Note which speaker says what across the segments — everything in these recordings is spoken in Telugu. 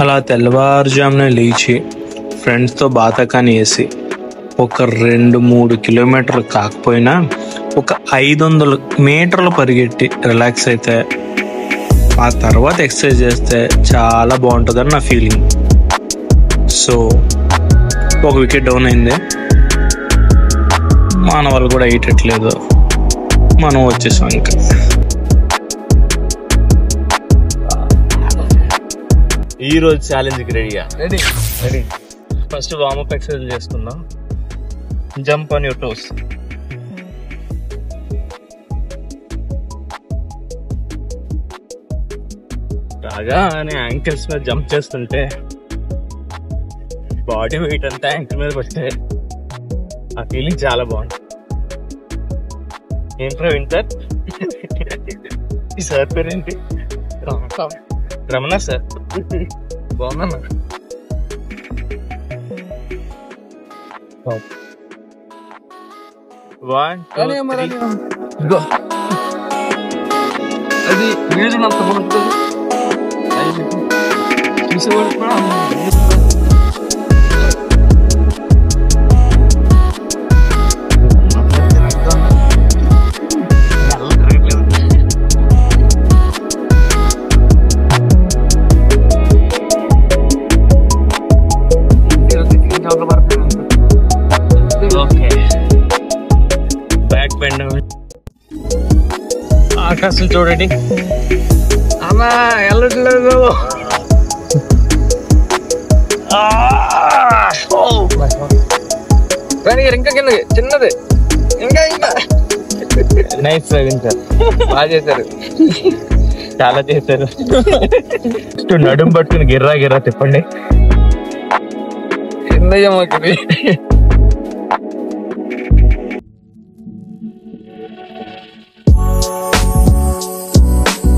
Speaker 1: అలా తెల్లవారుజామున లేచి ఫ్రెండ్స్తో బాతకాన్ని వేసి ఒక 2-3 కిలోమీటర్లు కాకపోయినా ఒక 500 మీటర్లు పరిగెట్టి రిలాక్స్ అయితే ఆ తర్వాత ఎక్సర్సైజ్ చేస్తే చాలా బాగుంటుందని నా ఫీలింగ్. సో ఒక వికెట్ డౌన్ అయింది, మన వాళ్ళు కూడా వేయట్లేదు, మనం వచ్చేసాం. ఇంకా ఈరోజు ఛాలెంజ్కి రెడీ. ఫస్ట్ వార్మప్ ఎక్సర్సైజ్ చేసుకుందాం. Jump on your toes. రాగా అని యాంకిల్స్ మీద జంప్ చేస్తుంటే బాడీ వెయిట్ అంతా యాంకిల్ మీద పడితే ఆ ఫీలింగ్ చాలా బాగుంది. ఏంట్రా వింటర్, ఈ సార్ పేరేంటి? రమణ సార్. బాగున్నా.
Speaker 2: అది వీడియో అంత బాగుంటుంది చూసేవాడు కూడా.
Speaker 1: ఆకాశం చూడండి
Speaker 2: అమ్మా, వెళ్ళట్లేదు. ఇంకా కింద చిన్నది, ఇంకా
Speaker 1: నైస్ సార్.
Speaker 2: బాగా చేశారు,
Speaker 1: చాలా చేశారు. నడుం పట్టుకుని గిర్రా గిర్రా తిప్పండి.
Speaker 2: చిన్నది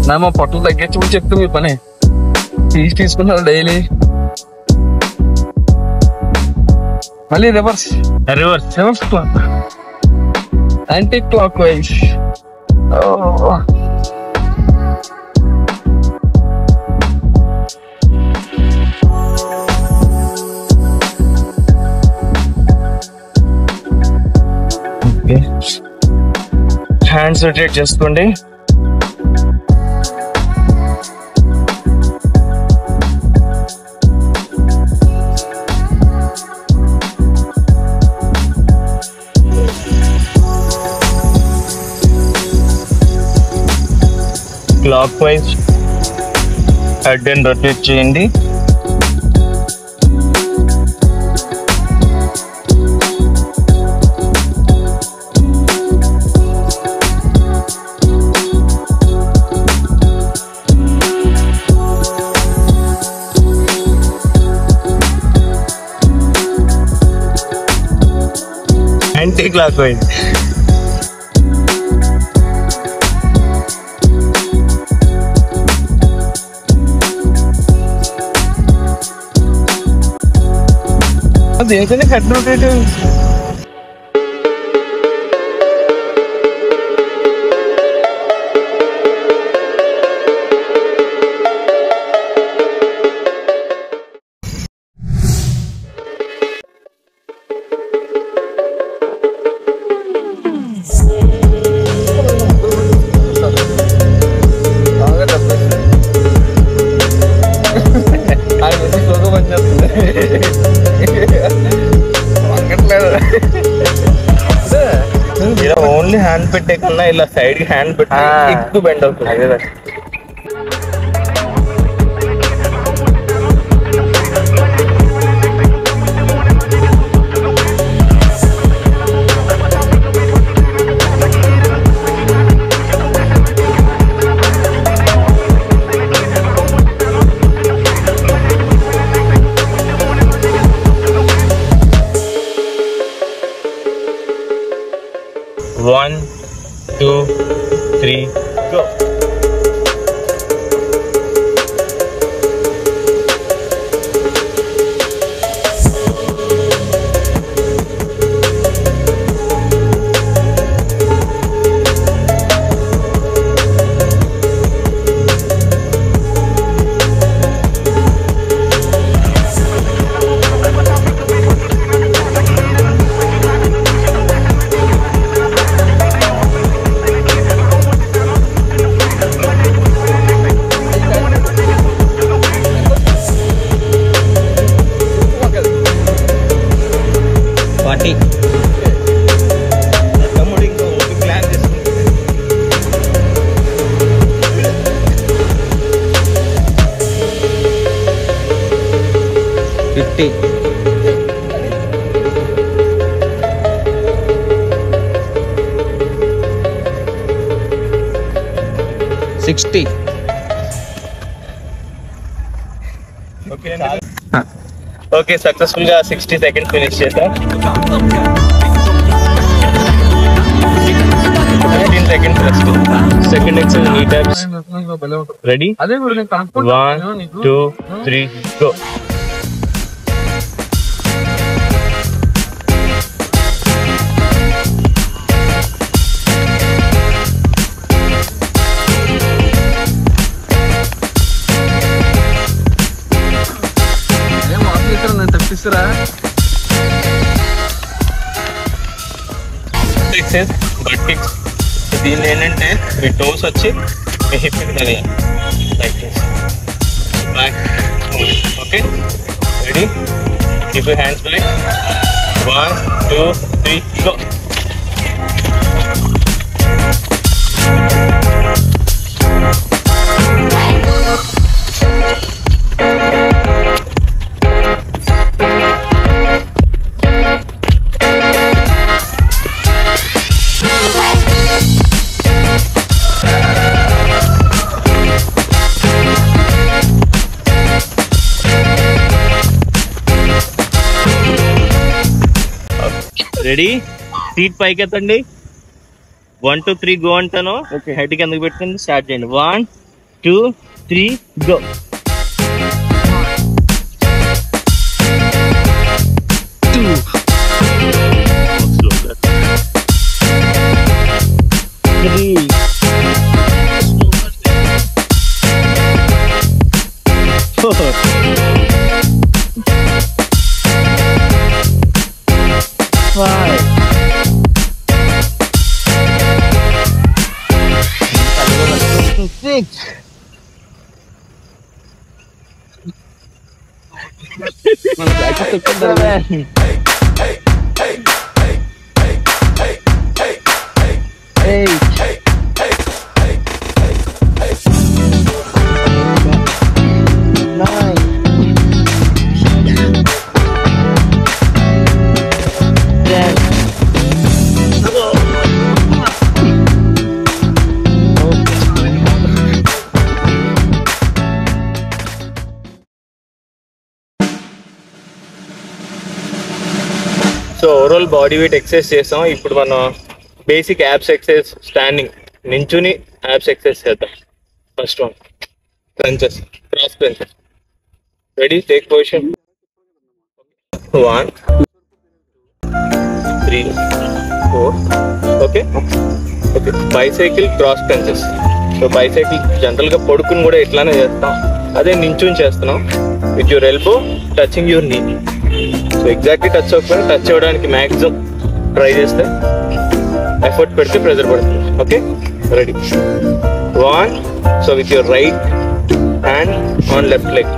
Speaker 2: నా మా పొట్టలు తగ్గించమని చెప్తే మీ పని తీసుకున్నారు డైలీ. మళ్ళీ reverse clock, anti clockwise.
Speaker 1: Hands rotate చేసుకోండి. Clockwise head and rotate చేయండి. Anti clockwise. దేనికని హెడ్ రొటేట్. ఇలా ఓన్లీ హ్యాండ్ పెట్టే కన్నా ఇలా సైడ్ కి హ్యాండ్ పెట్టి ఎక్కువ బెండ్ అవుతుంది. One, 2, 3, go.
Speaker 2: 50, 60.
Speaker 3: ఓకే సక్సెస్ఫుల్ గా 60 సెకండ్స్ ఫినిష్ చేసాం. 15 seconds rest. Second exercise knee types. Ready? 1 2 3 go.
Speaker 2: తప్పిస్తారా?
Speaker 3: Exercise butt kicks. దీన్ని ఏంటంటే మీ టోస్ వచ్చి మీ హిప్ తెలియాలి like this. Back okay ready? Keep your hands please. 1 2 3 go. Ready? Seat పైకి ఎత్తండి. 1 2 3 గో అంటాను. హెడ్ కిందకి పెట్టుకుని స్టార్ట్ చేయండి. 1 2 3 go. So overall body weight exercise చేస్తాం. ఇప్పుడు మనం బేసిక్ యాప్స్ ఎక్సర్సైజ్ స్టాండింగ్ నించుని యాప్స్ ఎక్సర్సైజ్ చేద్దాం. First one crunches, cross crunches. Ready? Take position. 1 3 4 okay okay. Bicycle cross crunches. So bicycle general గా పడుకుని కూడా ఇట్లానే చేస్తాం, అదే నించుని చేస్తున్నాం. With your elbow touching your నీ. సో ఎగ్జాక్ట్లీ టచ్ అవ్వకపోయినా టచ్ అవ్వడానికి మ్యాక్సిమం ట్రై చేస్తే, ఎఫర్ట్ పెడితే ప్రెజర్ పడుతుంది. Okay ready? 1. So with your right hand on left leg.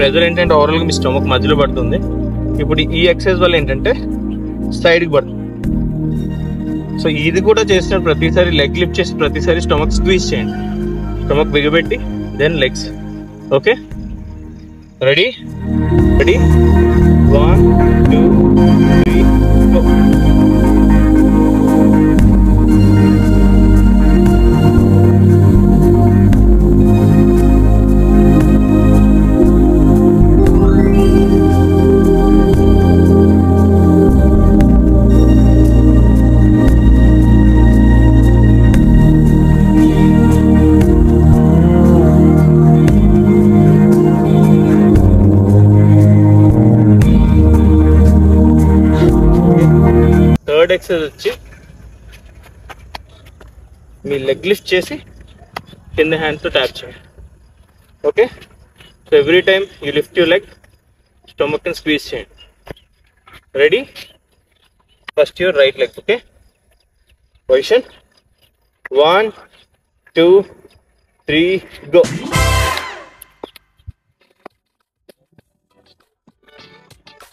Speaker 3: Pressure ఏంటంటే ఓవరాల్గా మీ స్టమక్ మధ్యలో పడుతుంది. ఇప్పుడు ఈ ఎక్సర్సైజ్ వల్ల ఏంటంటే సైడ్కి పడుతుంది. సో ఇది కూడా చేసిన ప్రతిసారి లెగ్ లిఫ్ట్ చేసి ప్రతిసారి స్టమక్ స్క్వీజ్ చేయండి. స్టమక్ బిగబెట్టి then legs. Okay ready? Ready? 1 2 3 go. Exercise వచ్చి మీ లెగ్ లిఫ్ట్ చేసి కింద హ్యాండ్స్తో ట్యాప్ చేయండి. Okay, so every time you lift your leg, స్టమక్ని స్క్వీజ్ చేయండి. Ready? First your right leg. Okay, position 1 2 3 go.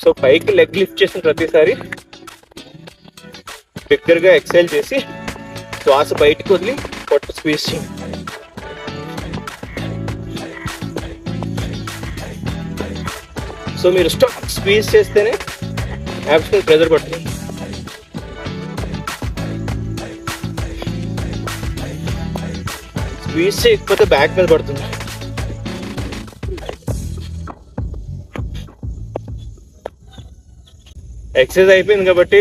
Speaker 3: So పైకి లెగ్ లిఫ్ట్ చేసిన ప్రతిసారి బిగ్గరగా ఎక్సైల్ చేసి శ్వాస బయటకు వదిలి పొట్ట స్క్వీజ్ చేయండి. సో మీరు స్క్వీజ్ చేస్తేనే యాబ్స్ మీద ప్రెజర్ పడుతుంది. స్క్వీజ్ చేయకపోతే బ్యాక్ మీద పడుతుంది. ఎక్సర్సైజ్ అయిపోయింది కాబట్టి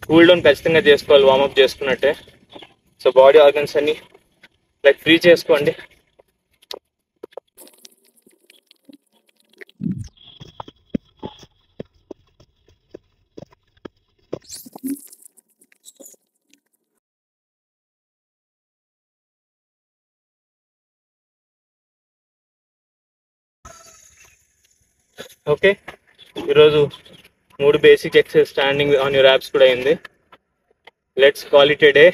Speaker 3: కూల్ డౌన్ ఖచ్చితంగా చేసుకోవాలి, వార్మప్ చేసుకున్నట్టే. సో బాడీ ఆర్గన్స్ అన్ని లైక్ ఫ్రీ చేసుకోండి. ఓకే, ఈరోజు 3 basic exercise standing on your abs కూడా అయింది. Let's call it A day.